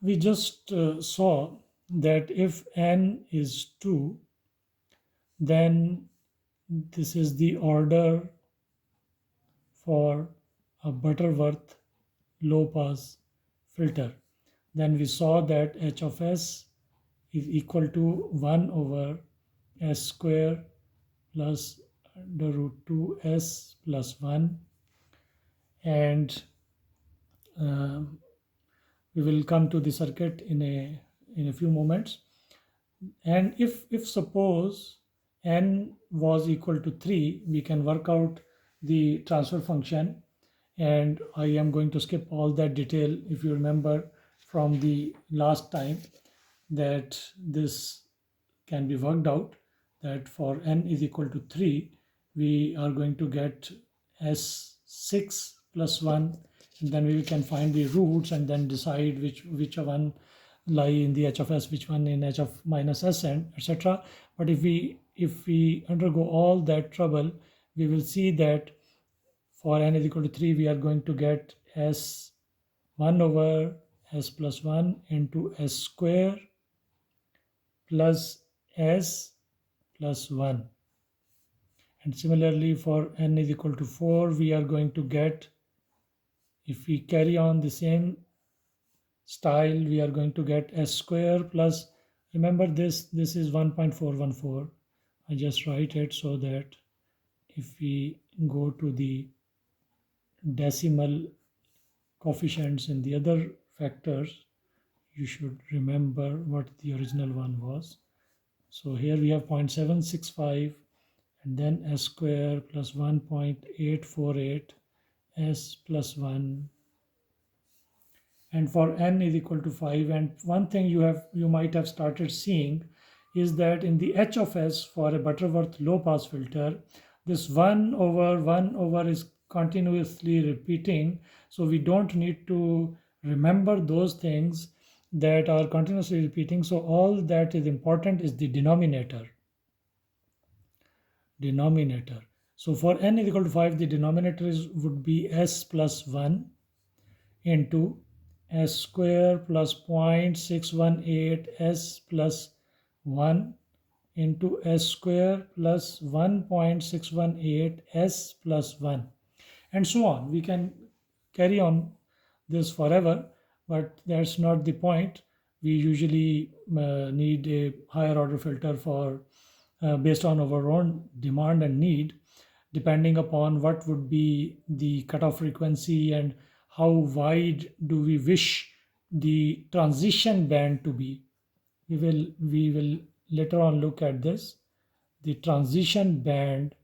We just saw that if n is 2, then this is the order for a Butterworth low pass filter. Then we saw that h of s is equal to 1 over s square plus under root 2s plus 1, and um, we will come to the circuit in a few moments. And if suppose n was equal to 3, we can work out the transfer function, and I am going to skip all that detail. If you remember from the last time, that this can be worked out, that for n is equal to 3, we are going to get s6 plus 1, and then we can find the roots and then decide which one lie in the h of s, which one in h of minus s, and etc. But if we undergo all that trouble, we will see that for n is equal to 3, we are going to get s 1 over s plus 1 into s square plus s plus 1. And similarly, for n is equal to 4, we are going to get, if we carry on the same style, we are going to get s square plus, remember this is 1.414. I just write it so that if we go to the decimal coefficients in the other factors, you should remember what the original one was. So here we have 0.765, and then s square plus 1.848 s plus 1, and for n is equal to 5. And one thing you might have started seeing is that in the h of s for a Butterworth low pass filter, this 1 over is continuously repeating, so we don't need to remember those things that are continuously repeating. So all that is important is the denominator. So for n is equal to 5, the denominator would be s plus 1 into s square plus 0.618 s plus 1 into s square plus 1.618 s plus 1, and so on. We can carry on this forever, but that's not the point. We usually need a higher order filter for based on our own demand and need, depending upon what would be the cutoff frequency and how wide do we wish the transition band to be. We will later on look at this. The transition band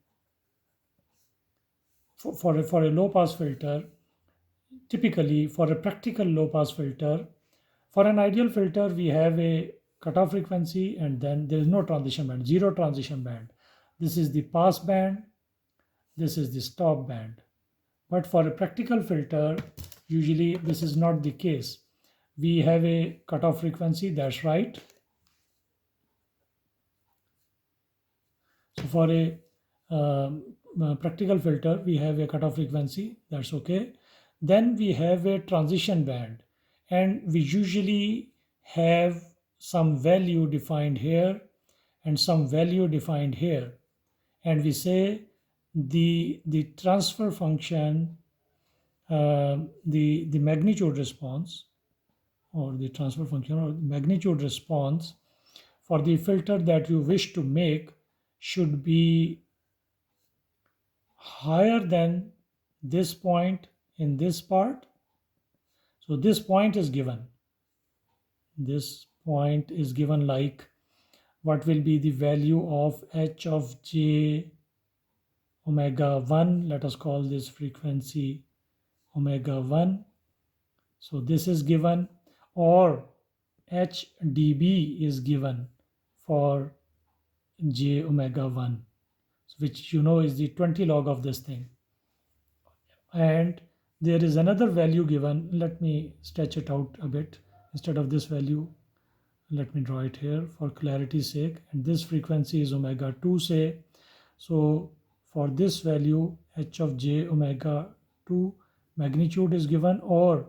for a low pass filter, typically for a practical low pass filter, for an ideal filter, we have a cutoff frequency and then there is no transition band, zero transition band. This is the pass band, this is the stop band. But for a practical filter, usually this is not the case. We have a cutoff frequency, that's right. So for a practical filter, we have a cutoff frequency, that's okay. Then we have a transition band, and we usually have some value defined here and some value defined here. And we say the transfer function, the magnitude response, or the transfer function or magnitude response for the filter that you wish to make should be higher than this point in this part. So this point is given. This point is given like what will be the value of h of j omega 1. Let us call this frequency omega 1. So this is given, or h dB is given for j omega 1, which you know is the 20 log of this thing. And there is another value given. Let me stretch it out a bit. Instead of this value, let me draw it here for clarity's sake. And this frequency is omega 2, say. So for this value, h of j omega 2 magnitude is given, or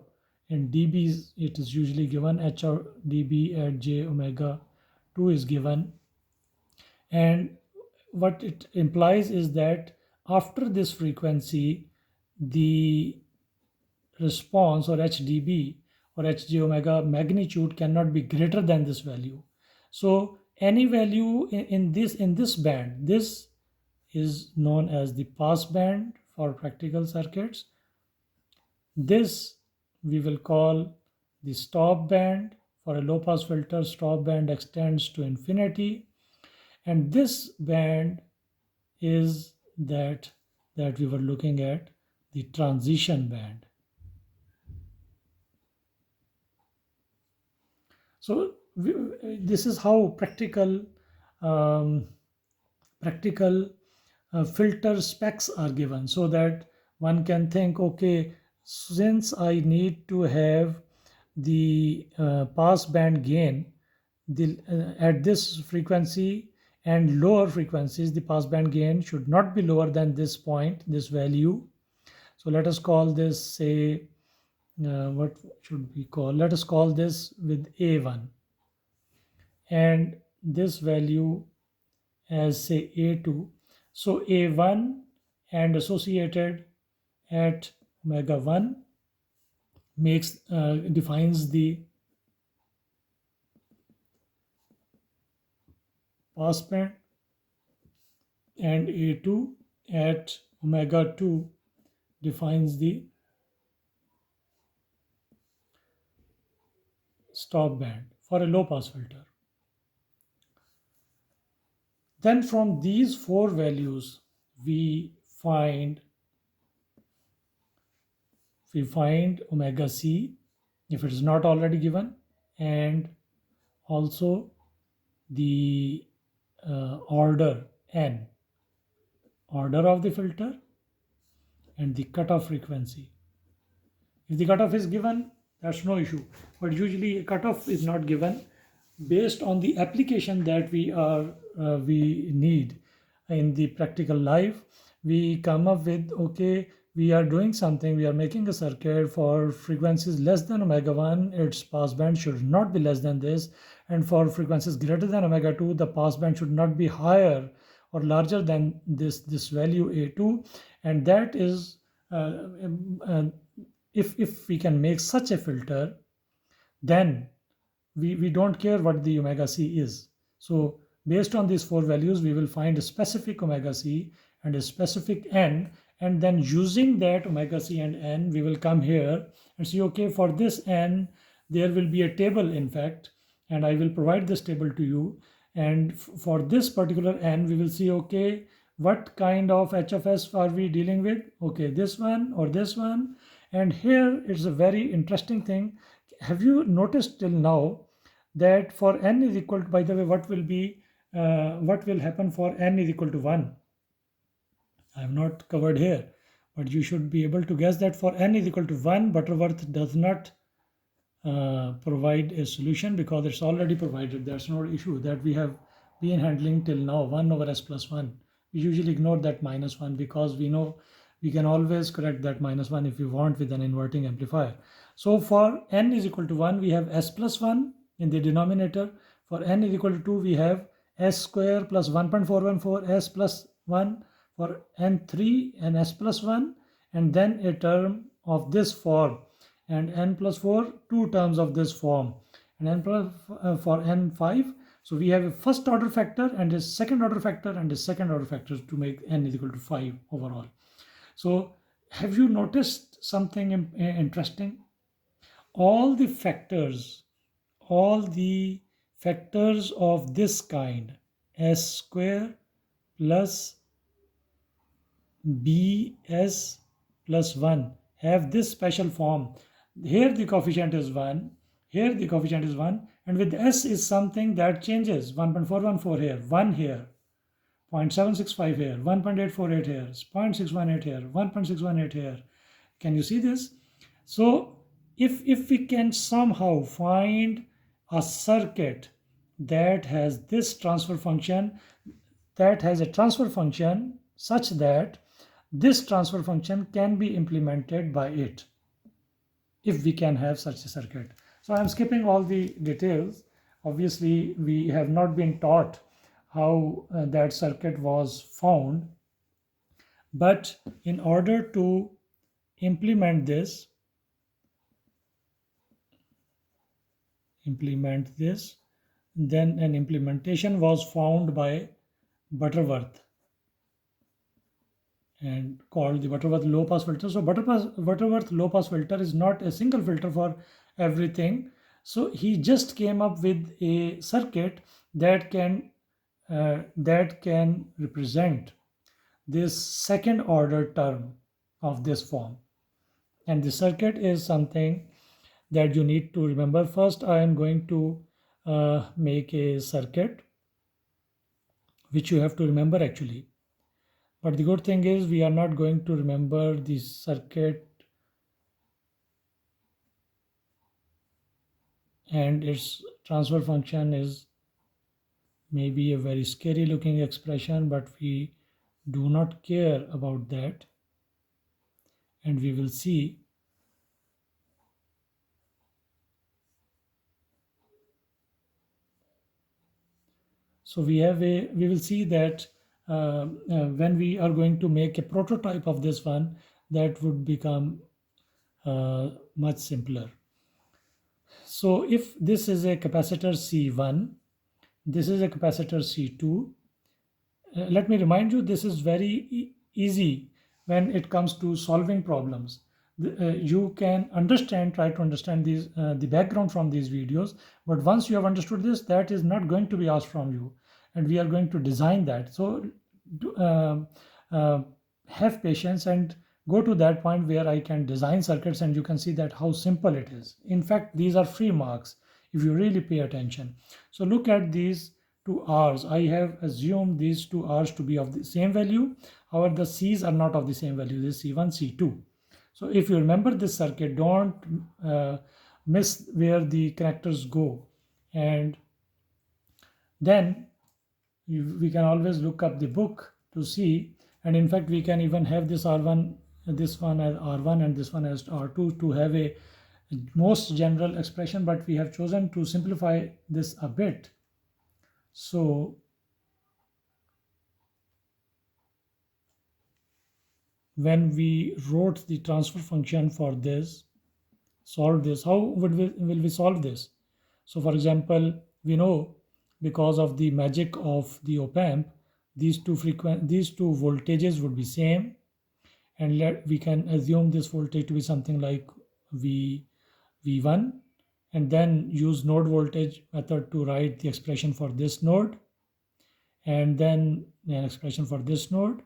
In dBs, it is usually given h or dB at j omega 2 is given. And what it implies is that after this frequency, the response or HDB or Hj omega magnitude cannot be greater than this value. So any value in this band, this is known as the pass band for practical circuits. This we will call the stop band. For a low pass filter, stop band extends to infinity, and this band is that we were looking at, the transition band. So this is how um, practical filter specs are given, so that one can think, okay, since I need to have the pass band gain at this frequency and lower frequencies, the pass band gain should not be lower than this point, this value. So let us call this, say, what should we call? Let us call this with A1, and this value as, say, A2. So A1 and associated at omega 1 defines the pass band, and A2 at omega 2 defines the stop band for a low pass filter. Then from these four values we find omega c if it is not already given, and also the order n, order of the filter, and the cutoff frequency. If the cutoff is given, that's no issue, but usually a cutoff is not given. Based on the application that we need in the practical life, we come up with, okay, we are doing something, we are making a circuit for frequencies less than omega 1, its pass band should not be less than this, and for frequencies greater than omega 2, the pass band should not be higher or larger than this value A2. And that is if we can make such a filter, then we don't care what the omega c is. So based on these four values, we will find a specific omega c and a specific n, and then using that omega c and n, we will come here and see, okay, for this n, there will be a table, in fact, and I will provide this table to you. And for this particular n, we will see, okay, what kind of h of s are we dealing with? Okay, this one or this one. And here it's a very interesting thing. Have you noticed till now that for n is equal to, by the way, what will happen for n is equal to 1? I have not covered here, but you should be able to guess that for n is equal to 1, Butterworth does not provide a solution because it's already provided. That's no issue that we have been handling till now, 1 over s plus 1. We usually ignore that minus 1 because we know we can always correct that minus 1 if we want with an inverting amplifier. So for n is equal to 1, we have s plus 1 in the denominator. For n is equal to 2, we have s square plus 1.414 s plus 1. For n3 and s plus 1, and then a term of this form, and n plus 4, two terms of this form, and n plus for n5. So we have a first order factor and a second order factor and a second order factor to make n is equal to 5 overall. So have you noticed something interesting? All the factors of this kind, s square plus bs plus 1, have this special form. Here the coefficient is 1, here the coefficient is 1, and with s is something that changes. 1.414 here, 1 here, 0.765 here, 1.848 here, 0.618 here, 1.618 here. Can you see this? So if we can somehow find a circuit that has this transfer function, that has a transfer function such that this transfer function can be implemented by it. if we can have such a circuit. So I'm skipping all the details. Obviously, we have not been taught how that circuit was found, but in order to implement this, then an implementation was found by Butterworth and called the Butterworth low pass filter. So Butterworth low pass filter is not a single filter for everything. So he just came up with a circuit that can represent this second order term of this form. And the circuit is something that you need to remember. First, I am going to make a circuit which you have to remember actually. But the good thing is we are not going to remember the circuit and its transfer function is maybe a very scary looking expression, but we do not care about that, and we will see. So we will see that when we are going to make a prototype of this one, that would become much simpler. So if this is a capacitor C1, this is a capacitor C2. Let me remind you, this is very easy when it comes to solving problems. You can try to understand the background from these videos, but once you have understood this, that is not going to be asked from you, and we are going to design that. So have patience and go to that point where I can design circuits, and you can see that how simple it is. In fact, these are free marks if you really pay attention. So look at these two R's. I have assumed these two R's to be of the same value. However, the C's are not of the same value. This is C1, C2. So if you remember this circuit, don't miss where the connectors go. And then we can always look up the book to see. And in fact, we can even have this R1, this one as R1 and this one as R2 to have a most general expression, but we have chosen to simplify this a bit. So when we wrote the transfer function for this, solve this, how will we solve this? So for example, we know because of the magic of the op-amp, these two voltages would be same, and we can assume this voltage to be something like V1, and then use node voltage method to write the expression for this node, and then an expression for this node,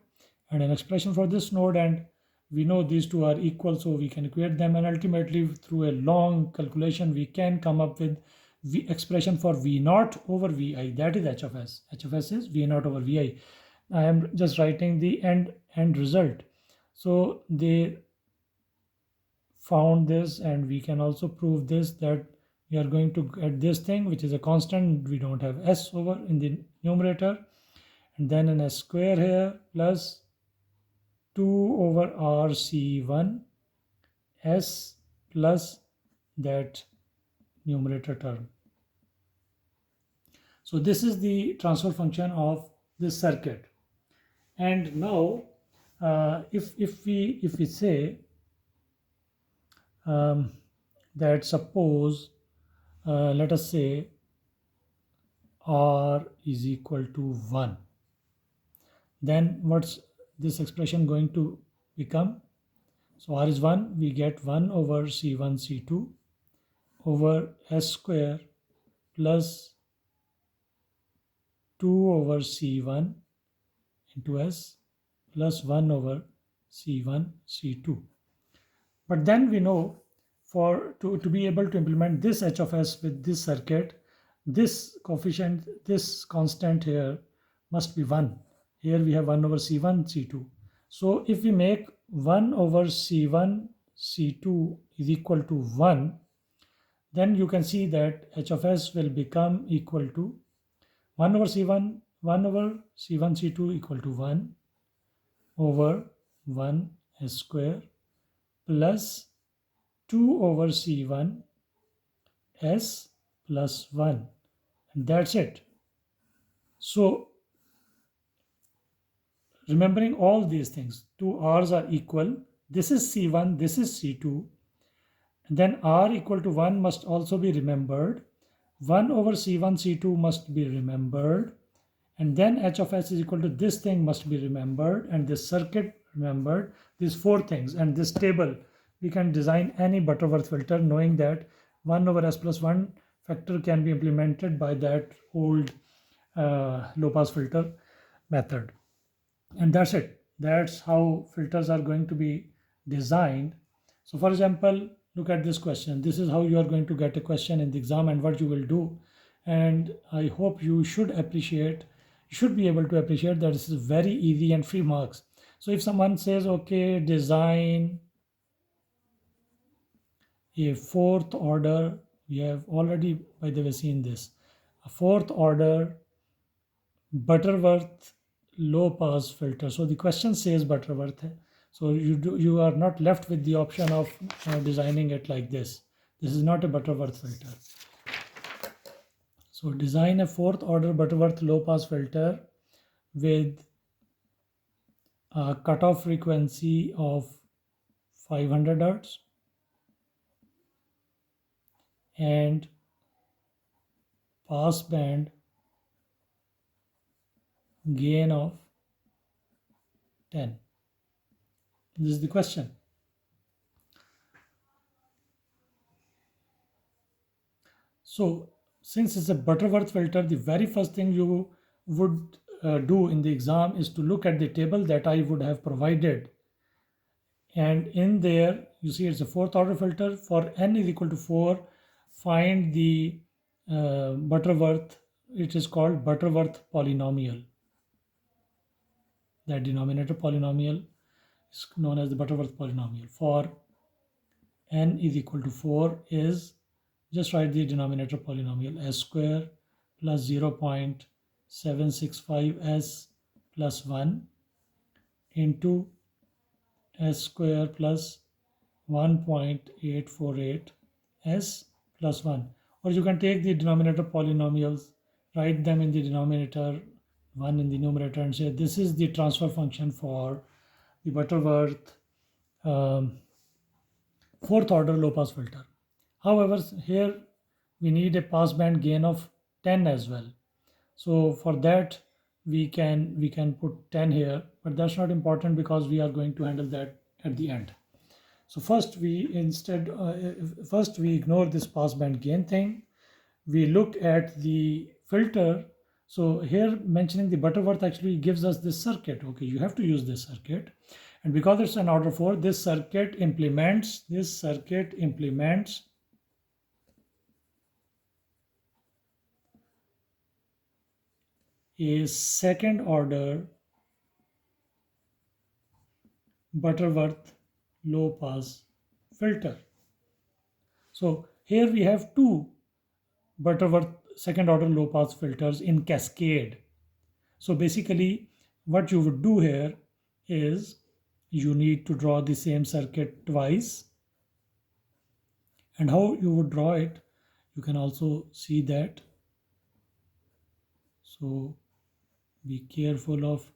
and an expression for this node, and we know these two are equal, so we can equate them, and ultimately through a long calculation we can come up with the expression for V0 over Vi. That is H of S. H of S is V0 over Vi. I am just writing the end result. So they found this, and we can also prove this, that we are going to get this thing which is a constant. We don't have S over in the numerator, and then an S square here plus 2 over RC1 S plus that numerator term. So this is the transfer function of this circuit. And now if we say that suppose let us say R is equal to 1, then what's this expression going to become? So R is 1, we get 1 over C1 C2 over S square plus 2 over C1 into S plus 1 over C1 C2. But then we know to be able to implement this H of S with this circuit, this coefficient, this constant here must be 1. Here we have 1 over C1 C2. So if we make 1 over C1 C2 is equal to 1, then you can see that H of S will become equal to 1 over C1 C2 equal to 1 over 1 S square plus 2 over C1 S plus 1, and that's it. So remembering all these things, two R's are equal. This is C1, this is C2. And then R equal to 1 must also be remembered. 1 over C1, C2 must be remembered. And then H of S is equal to this thing must be remembered, and this circuit remembered. These four things and this table, we can design any Butterworth filter knowing that 1 over S plus 1 factor can be implemented by that old low pass filter method. And that's it. That's how filters are going to be designed. So for example, look at this question. This is how you are going to get a question in the exam and what you will do. And I hope you should be able to appreciate that this is very easy and free marks. So if someone says, okay, design a fourth order, we have already, by the way, seen this, a fourth order Butterworth low pass filter. So the question says Butterworth. So you are not left with the option of designing it like this. This is not a Butterworth filter. So design a fourth order Butterworth low pass filter with a cutoff frequency of 500 Hz and pass band gain of 10. This is the question. So since it's a Butterworth filter, the very first thing you would do in the exam is to look at the table that I would have provided. And in there, you see it's a fourth order filter. For n is equal to 4, find the Butterworth. It is called Butterworth polynomial. That denominator polynomial is known as the Butterworth polynomial. For n is equal to 4 is, just write the denominator polynomial, s square plus 0.765s plus 1 into s square plus 1.848 s plus 1. Or you can take the denominator polynomials, write them in the denominator, 1 in the numerator, and say this is the transfer function for the Butterworth fourth order low pass filter. However, here we need a passband gain of 10 as well. So for that we can put 10 here, but that's not important because we are going to handle that at the end. So first we ignore this passband gain thing. We look at the filter. So here mentioning the Butterworth actually gives us this circuit. Okay, you have to use this circuit. And because it's an order 4, this circuit implements a second order Butterworth low pass filter. So here we have two Butterworth second order low pass filters in cascade. So basically what you would do here is you need to draw the same circuit twice. And how you would draw it, you can also see that. So be careful of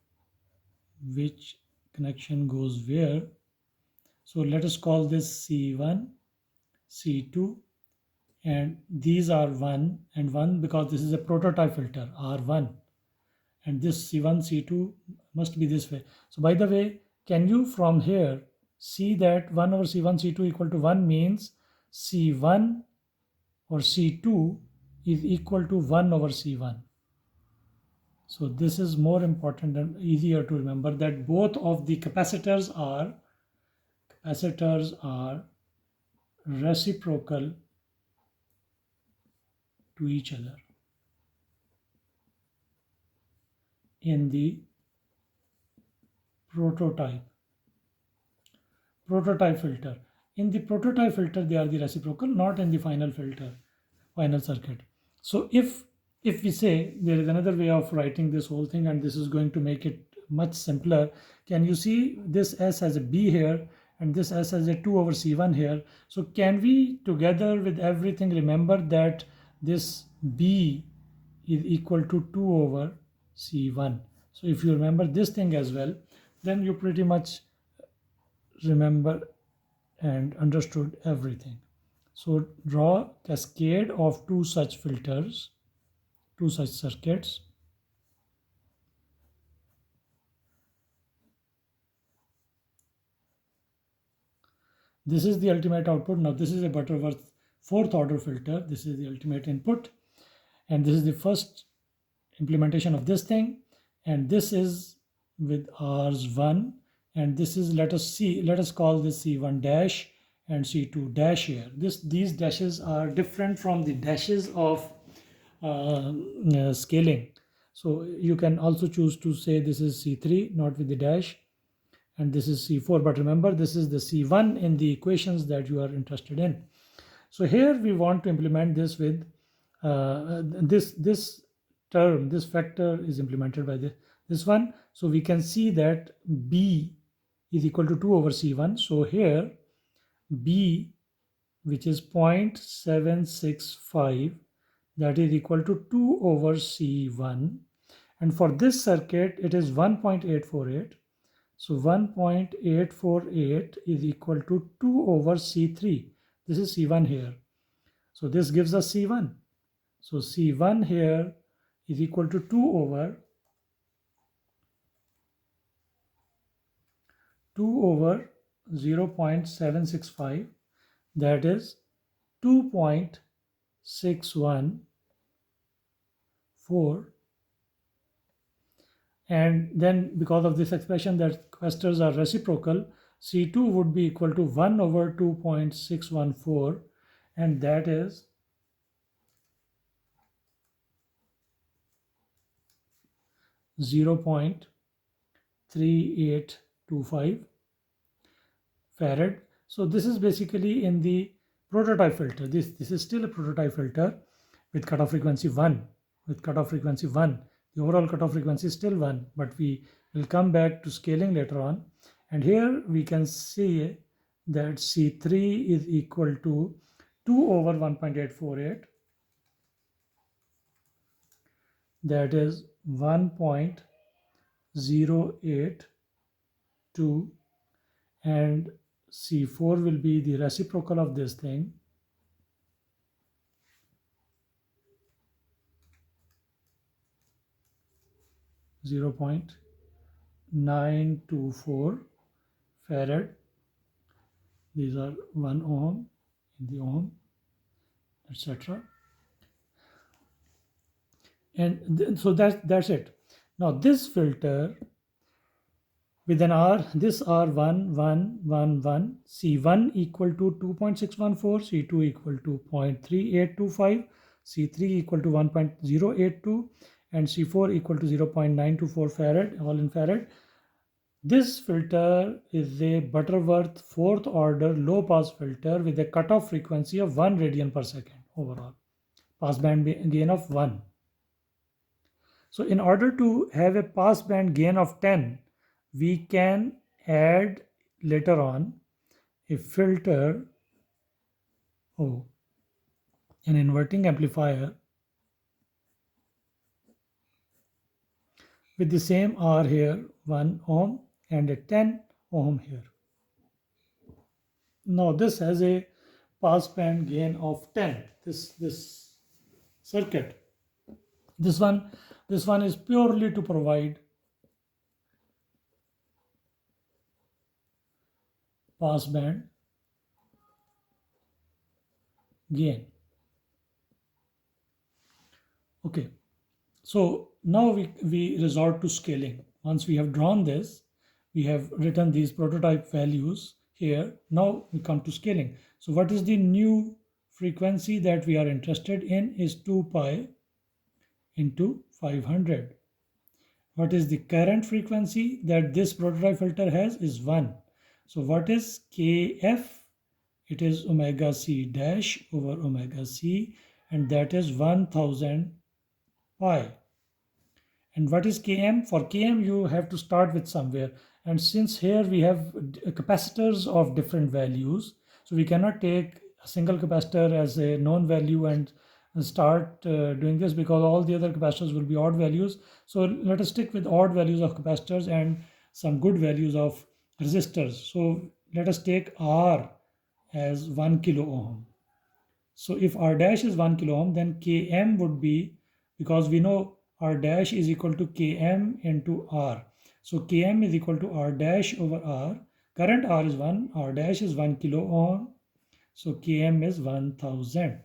which connection goes where. So let us call this C1, C2, and these are 1 and 1 because this is a prototype filter, R1. And this C1, C2 must be this way. So by the way, can you from here see that 1 over C1, C2 equal to 1 means C1 or C2 is equal to 1 over C1. So this is more important and easier to remember that both of the capacitors are reciprocal to each other in the prototype filter. In the prototype filter, they are the reciprocal, not in the final circuit. So if we say there is another way of writing this whole thing, and this is going to make it much simpler. Can you see this S has a B here and this S has a 2 over C1 here. So can we, together with everything, remember that this B is equal to 2 over C1? So if you remember this thing as well, then you pretty much remember and understood everything. So draw cascade of two such filters, two such circuits. This is the ultimate output. Now this is a Butterworth fourth order filter. This is the ultimate input, and this is the first implementation of this thing, and this is with Rs1, and this is, let us call this C1 dash and C2 dash here. These dashes are different from the dashes of scaling. So you can also choose to say this is C3 not with the dash, and this is C4, but remember this is the C1 in the equations that you are interested in. So here we want to implement this with this term, this factor is implemented by this one. So we can see that B is equal to 2 over C1. So here B, which is 0.765, that is equal to 2 over C1, and for this circuit it is 1.848. So 1.848 is equal to 2 over C3. This is C1 here. So this gives us C1. So C1 here is equal to 2 over 0.765, that is 2.614, and then because of this expression that capacitors are reciprocal, C2 would be equal to 1 over 2.614, and that is 0.3825 farad. So this is basically in the prototype filter. This is still a prototype filter with cutoff frequency 1. With cutoff frequency 1, the overall cutoff frequency is still 1, but we will come back to scaling later on. And here we can see that C3 is equal to 2 over 1.848, that is 1.082, and C4 will be the reciprocal of this thing, 0.924 farad. These are 1 ohm in the ohm, etc. And so that's it. Now this filter with an R, this R1, 1, 1, 1, C1 equal to 2.614, C2 equal to 0.3825, C3 equal to 1.082, and C4 equal to 0.924 farad, all in farad. This filter is a Butterworth fourth order low pass filter with a cutoff frequency of 1 radian per second overall, passband gain of 1. So in order to have a passband gain of 10, we can add later on a filter, an inverting amplifier with the same R here, 1 ohm, and a 10 ohm here. Now this has a passband gain of 10. This circuit, this one is purely to provide passband gain. Okay, so now we resort to scaling. Once we have drawn this, we have written these prototype values here. Now we come to scaling. So what is the new frequency that we are interested in is 2 pi into 500. What is the current frequency that this prototype filter has is 1. So what is Kf? It is omega c dash over omega c, and that is 1000 pi. And what is Km? For Km you have to start with somewhere, And since here we have capacitors of different values, so we cannot take a single capacitor as a known value and start doing this, because all the other capacitors will be odd values. So let us stick with odd values of capacitors and some good values of resistors. So let us take R as 1 kilo ohm. So if R dash is 1 kilo ohm, then Km would be, because we know R dash is equal to Km into R. So Km is equal to R dash over R. Current R is 1, R dash is 1 kilo ohm. So Km is 1000.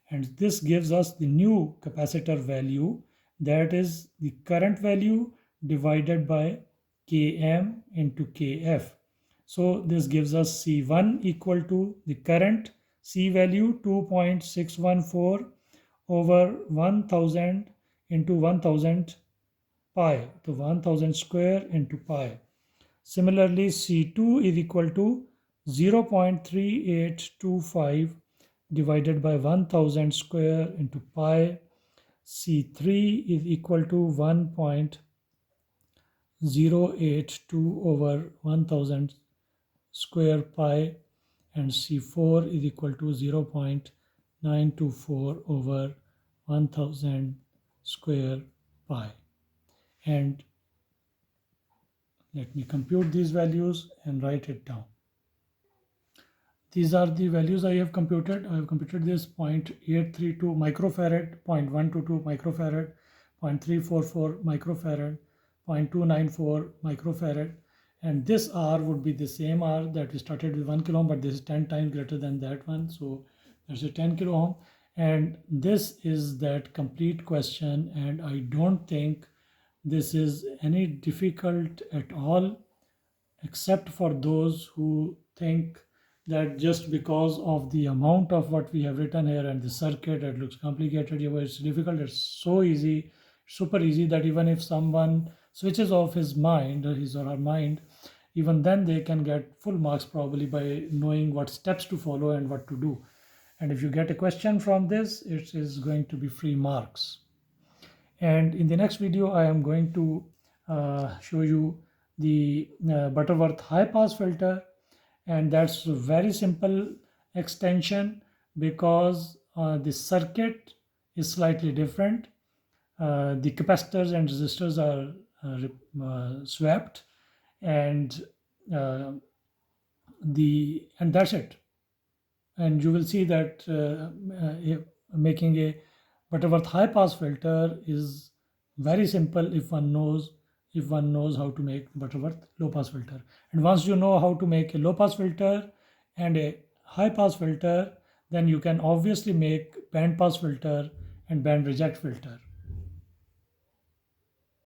And this gives us the new capacitor value, that is the current value divided by Km into Kf. So this gives us C1 equal to the current C value 2.614 over 1000 into 1000 pi, so 1000 square into pi. Similarly, C2 is equal to 0.3825 divided by 1000 square into pi. C3 is equal to 1.082 over 1000 square pi, and C4 is equal to 0.924 over 1000 square pi. And let me compute these values and write it down. These are the values I have computed. I have computed this 0.832 microfarad, 0.122 microfarad, 0.344 microfarad, 0.294 microfarad, and this R would be the same R that we started with 1 kilo ohm, but this is 10 times greater than that one, so there's a 10 kilo ohm. And this is that complete question, and I don't think this is any difficult at all, except for those who think that just because of the amount of what we have written here and the circuit, it looks complicated. It's difficult. It's so easy, super easy, that even if someone switches off his mind, or his or her mind, even then they can get full marks probably by knowing what steps to follow and what to do. And if you get a question from this, it is going to be free marks. And in the next video, I am going to show you the Butterworth high pass filter, and that's a very simple extension, because the circuit is slightly different. The capacitors and resistors are swapped, and and that's it. And you will see that making a Butterworth high pass filter is very simple if one knows how to make Butterworth low pass filter. And once you know how to make a low pass filter and a high pass filter, then you can obviously make band pass filter and band reject filter.